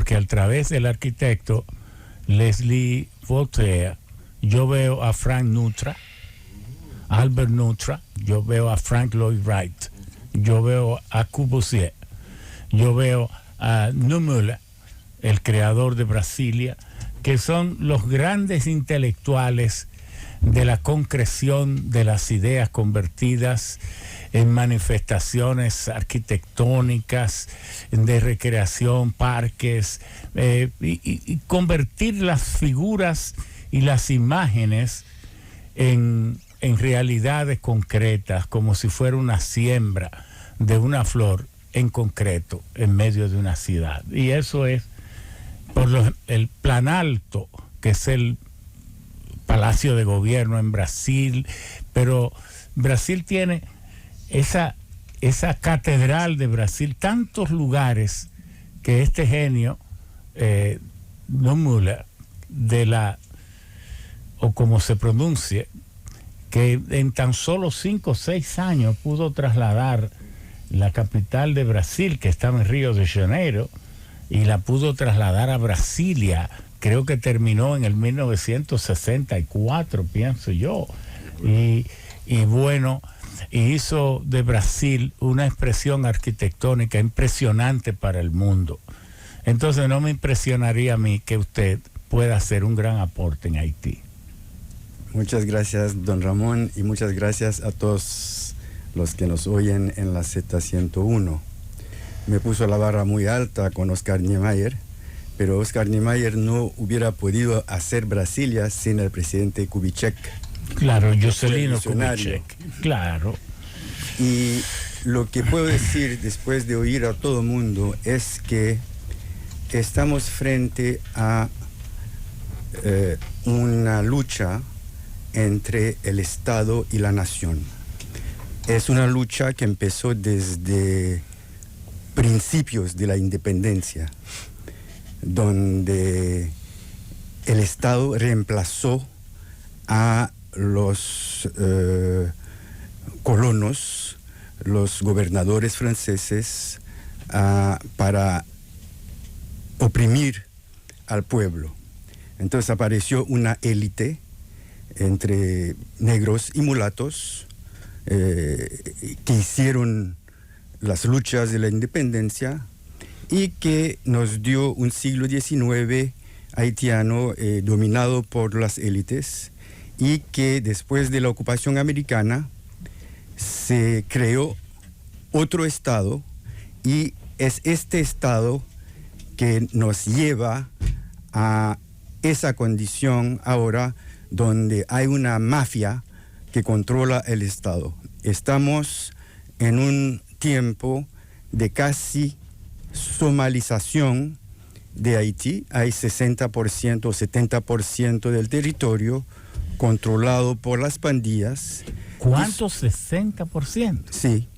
porque a través del arquitecto Leslie Voltaire, yo veo a Frank Neutra, Albert Neutra, yo veo a Frank Lloyd Wright, yo veo a Corbusier, yo veo a Niemöller, el creador de Brasilia, que son los grandes intelectuales de la concreción de las ideas convertidas en manifestaciones arquitectónicas, de recreación, parques, y convertir las figuras y las imágenes en realidades concretas, como si fuera una siembra de una flor en concreto en medio de una ciudad. Y eso es el Planalto, que es el Palacio de Gobierno en Brasil, pero Brasil tiene esa catedral de Brasil, tantos lugares que este genio, Niemöller, o como se pronuncie, que en tan solo 5 o 6 años pudo trasladar la capital de Brasil, que estaba en Río de Janeiro, y la pudo trasladar a Brasilia. Creo que terminó en el 1964, pienso yo. Y bueno, hizo de Brasil una expresión arquitectónica impresionante para el mundo. Entonces no me impresionaría a mí que usted pueda hacer un gran aporte en Haití. Muchas gracias, don Ramón, y muchas gracias a todos los que nos oyen en la Z101. Me puso la barra muy alta con Oscar Niemeyer, pero Oscar Niemeyer no hubiera podido hacer Brasilia sin el presidente Kubitschek. Claro, Juscelino Kubitschek, claro. Y lo que puedo decir después de oír a todo el mundo es que estamos frente a una lucha entre el Estado y la nación. Es una lucha que empezó desde principios de la independencia, donde el Estado reemplazó a los colonos, los gobernadores franceses, para oprimir al pueblo. Entonces apareció una élite entre negros y mulatos que hicieron las luchas de la independencia y que nos dio un siglo XIX haitiano dominado por las élites, y que después de la ocupación americana se creó otro Estado, y es este Estado que nos lleva a esa condición ahora donde hay una mafia que controla el Estado. Estamos en un tiempo de casi somalización de Haití. Hay 60% o 70% del territorio controlado por las pandillas. ¿Cuánto? 60%. Sí.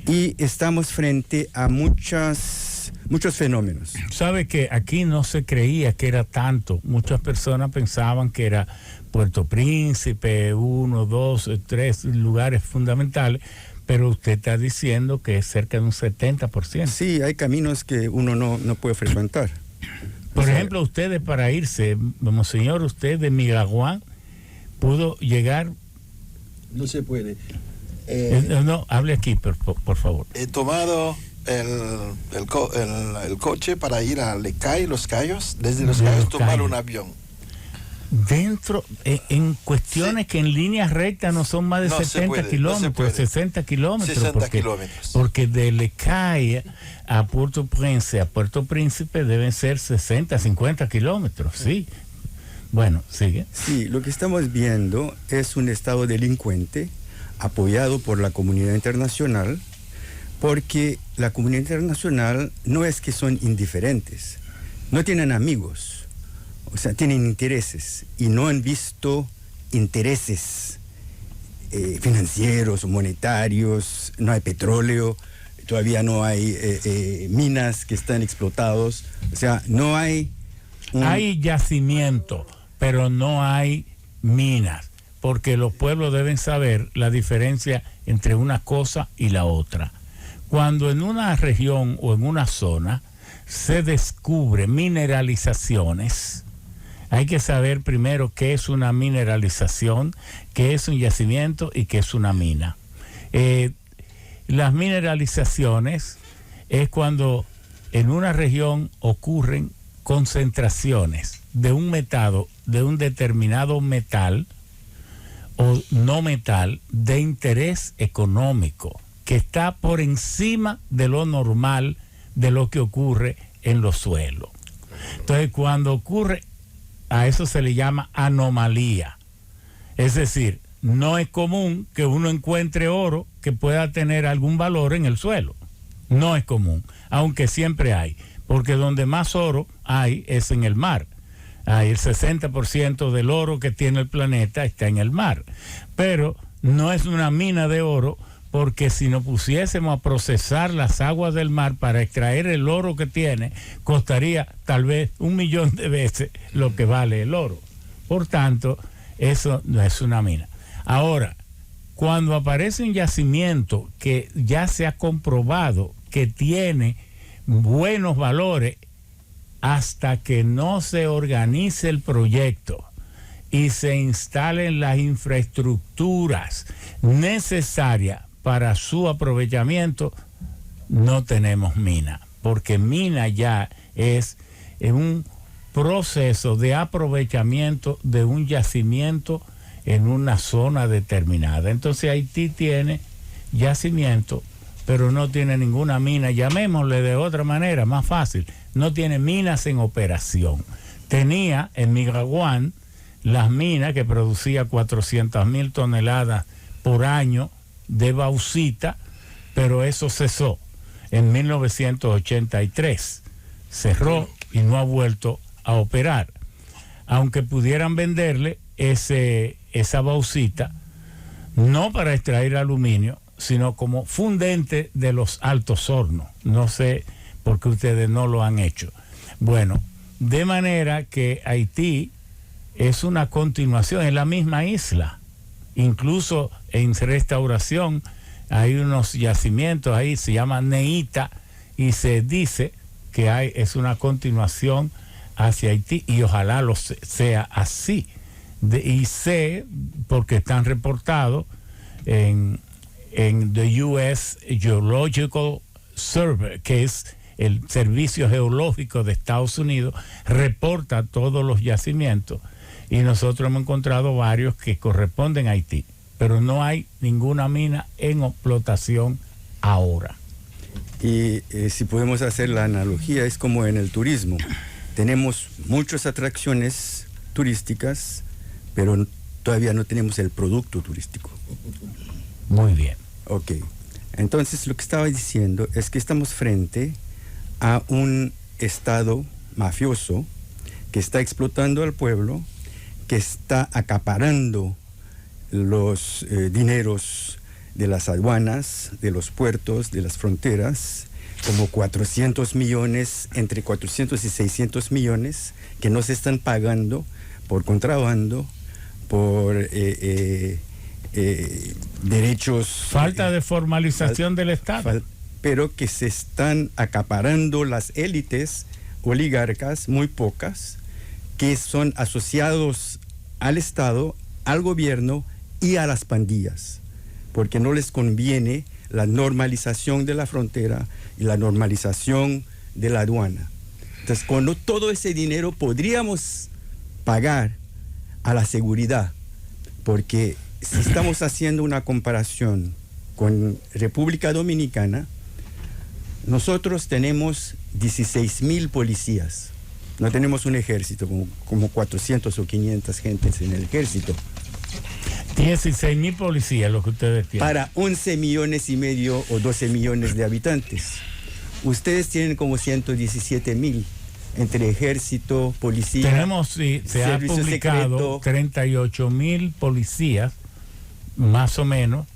Y estamos frente a muchos fenómenos. Sabe que aquí no se creía que era tanto. Muchas personas pensaban que era Puerto Príncipe, 1, 2, 3 lugares fundamentales, pero usted está diciendo que es cerca de un 70%. Sí, hay caminos que uno no puede frecuentar. Por ejemplo, ustedes para irse, monseñor, usted de Miraguán pudo llegar. No se puede. No, hable aquí, por favor. He tomado el coche para ir a Les Cayes, Los Cayos. Desde Los Cayos tomar un avión. Dentro, en cuestiones que en línea recta no son más de 70 kilómetros, 60 kilómetros. 60 kilómetros. Porque de Les Cayes a Puerto Príncipe deben ser 60, 50 kilómetros, sí. Bueno, sigue. Sí, lo que estamos viendo es un Estado delincuente apoyado por la comunidad internacional, porque la comunidad internacional no es que son indiferentes, no tienen amigos, o sea, tienen intereses, y no han visto intereses financieros o monetarios. No hay petróleo, todavía no hay minas que están explotados, o sea, no hay... Hay yacimiento, pero no hay minas, porque los pueblos deben saber la diferencia entre una cosa y la otra. Cuando en una región o en una zona se descubre mineralizaciones, hay que saber primero qué es una mineralización, qué es un yacimiento y qué es una mina. Las mineralizaciones es cuando en una región ocurren concentraciones de un determinado metal o no metal de interés económico que está por encima de lo normal de lo que ocurre en los suelos. Entonces, cuando ocurre, a eso se le llama anomalía. Es decir, no es común que uno encuentre oro que pueda tener algún valor en el suelo. No es común, aunque siempre hay, porque donde más oro hay es en el mar. El 60% del oro que tiene el planeta está en el mar. Pero no es una mina de oro, porque si nos pusiésemos a procesar las aguas del mar para extraer el oro que tiene, costaría tal vez 1 millón de veces lo que vale el oro. Por tanto, eso no es una mina. Ahora, cuando aparece un yacimiento que ya se ha comprobado que tiene buenos valores, hasta que no se organice el proyecto y se instalen las infraestructuras necesarias para su aprovechamiento, no tenemos mina, porque mina ya es un proceso de aprovechamiento de un yacimiento en una zona determinada. Entonces Haití tiene yacimiento, pero no tiene ninguna mina, llamémosle de otra manera, más fácil, no tiene minas en operación. Tenía en Migraguán las minas que producía 400,000 toneladas por año de bauxita, pero eso cesó en 1983. Cerró y no ha vuelto a operar. Aunque pudieran venderle esa bauxita, no para extraer aluminio, sino como fundente de los altos hornos. No sé por qué ustedes no lo han hecho. Bueno, de manera que Haití es una continuación, es la misma isla. Incluso en restauración hay unos yacimientos ahí, se llama Neita, y se dice que es una continuación hacia Haití, y ojalá sea así. Y sé, porque están reportados en the U.S. Geological Survey, que es el Servicio Geológico de Estados Unidos, reporta todos los yacimientos, y nosotros hemos encontrado varios que corresponden a Haití, pero no hay ninguna mina en explotación ahora. Y si podemos hacer la analogía, es como en el turismo. Tenemos muchas atracciones turísticas, pero todavía no tenemos el producto turístico. Muy bien. Ok. Entonces, lo que estaba diciendo es que estamos frente a un Estado mafioso que está explotando al pueblo, que está acaparando los dineros de las aduanas, de los puertos, de las fronteras, como 400 millones, entre 400 y 600 millones, que no se están pagando por contrabando, por derechos... Falta de formalización del Estado. Pero que se están acaparando las élites oligarcas, muy pocas, que son asociados al Estado, al gobierno y a las pandillas, porque no les conviene la normalización de la frontera y la normalización de la aduana. Entonces, con todo ese dinero podríamos pagar a la seguridad, porque si estamos haciendo una comparación con República Dominicana, nosotros tenemos 16,000 policías. No tenemos un ejército, como 400 o 500 gentes en el ejército. 16,000 policías, lo que ustedes tienen. Para 11 millones y medio o 12 millones de habitantes. Ustedes tienen como 117,000 entre ejército, policía. Tenemos, sí, se ha publicado 38,000 policías, más o menos.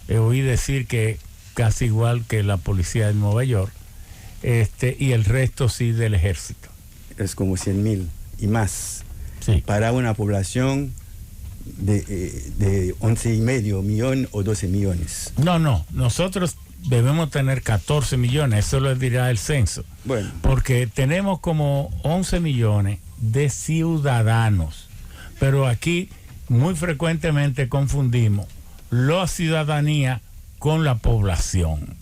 Oí decir que casi igual que la policía de Nueva York, y el resto sí del ejército. Es como 100,000 y más, sí, para una población de 11 y medio millón o 12 millones. No, nosotros debemos tener 14 millones, eso lo dirá el censo. Bueno. Porque tenemos como 11 millones de ciudadanos, pero aquí muy frecuentemente confundimos la ciudadanía con la población.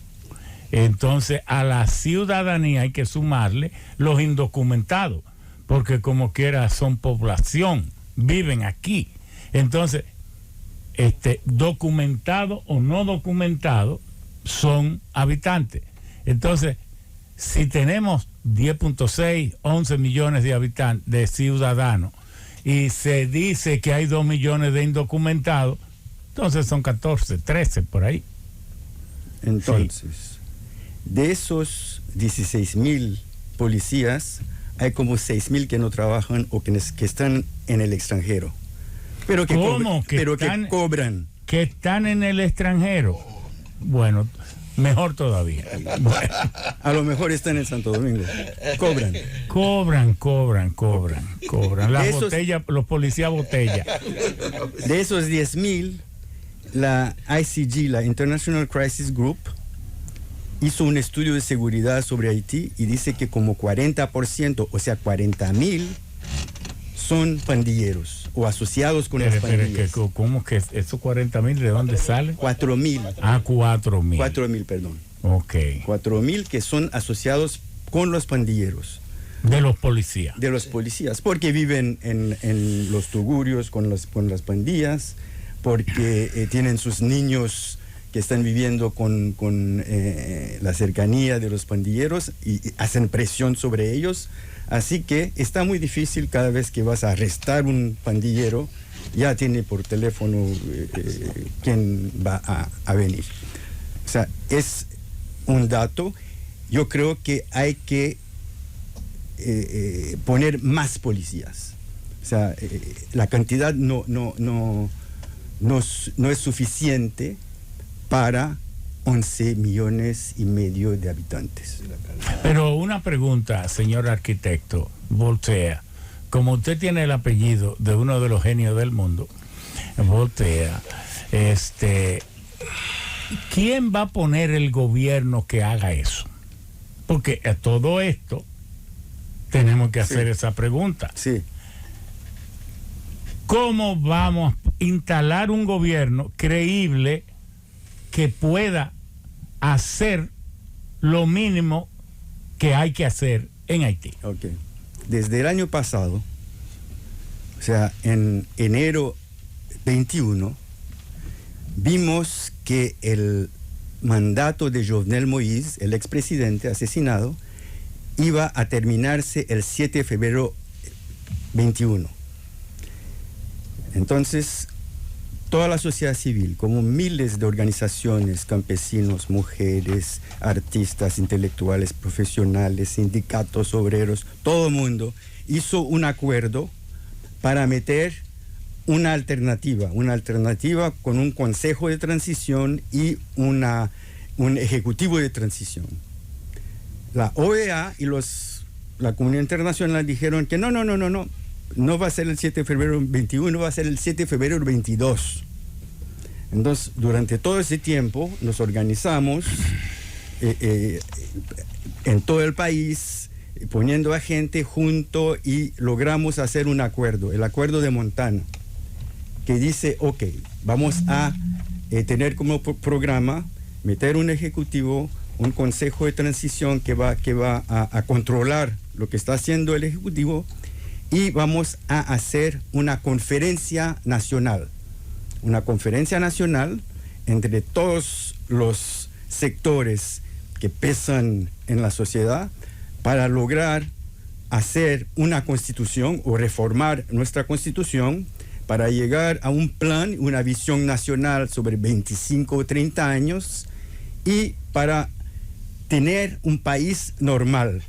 Entonces a la ciudadanía hay que sumarle los indocumentados, porque como quiera son población, viven aquí. Entonces, documentado o no documentado son habitantes. Entonces, si tenemos 10.6, 11 millones de habitantes, de ciudadanos, y se dice que hay 2 millones de indocumentados, entonces son 14, 13 por ahí. Entonces, de esos 16,000 policías, hay como 6,000 que no trabajan o que están en el extranjero. Pero que, que cobran. Que están en el extranjero. Bueno, mejor todavía. Bueno. A lo mejor están en Santo Domingo. Cobran. Cobran. Las botellas, los policías botella. De esos 10,000, la ICG, la International Crisis Group, hizo un estudio de seguridad sobre Haití y dice que como 40%, o sea, 40,000, son pandilleros o asociados con las pandillas. ¿Cómo que esos 40,000 de dónde salen? 4,000. 4,000. 4,000, perdón. Ok. 4,000 que son asociados con los pandilleros. De los policías. De los policías, porque viven en los tugurios con las pandillas, porque tienen sus niños que están viviendo con la cercanía de los pandilleros y hacen presión sobre ellos. Así que está muy difícil cada vez que vas a arrestar un pandillero, ya tiene por teléfono quién va a venir. O sea, es un dato. Yo creo que hay que poner más policías. O sea, la cantidad no es suficiente para 11 millones y medio de habitantes. Pero una pregunta, señor arquitecto Voltaire. Como usted tiene el apellido de uno de los genios del mundo, Voltaire, ¿quién va a poner el gobierno que haga eso? Porque a todo esto tenemos que hacer esa pregunta. Sí. ¿Cómo vamos a instalar un gobierno creíble que pueda hacer lo mínimo que hay que hacer en Haití? Ok. Desde el año pasado, o sea, en enero 21, vimos que el mandato de Jovenel Moïse, el expresidente asesinado, iba a terminarse el 7 de febrero 21. Entonces, toda la sociedad civil, como miles de organizaciones, campesinos, mujeres, artistas, intelectuales, profesionales, sindicatos, obreros, todo el mundo hizo un acuerdo para meter una alternativa con un consejo de transición y un ejecutivo de transición. La OEA y la comunidad internacional dijeron que no va a ser el 7 de febrero 21, va a ser el 7 de febrero 22. Entonces, durante todo ese tiempo nos organizamos en todo el país, poniendo a gente junto, y logramos hacer un acuerdo, el acuerdo de Montana, que dice, ok, vamos a tener como programa meter un ejecutivo, un consejo de transición que va a controlar lo que está haciendo el ejecutivo, y vamos a hacer una conferencia nacional entre todos los sectores que pesan en la sociedad para lograr hacer una constitución o reformar nuestra constitución para llegar a un plan, una visión nacional sobre 25 o 30 años y para tener un país normal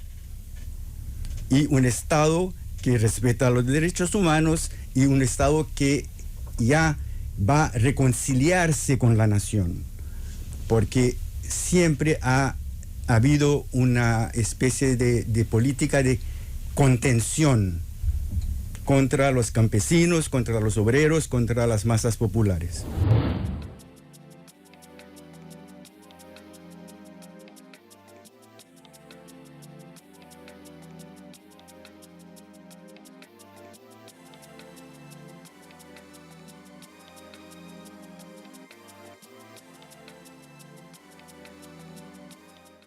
y un Estado que respeta los derechos humanos y un Estado que ya va a reconciliarse con la nación, porque siempre ha habido una especie de política de contención contra los campesinos, contra los obreros, contra las masas populares.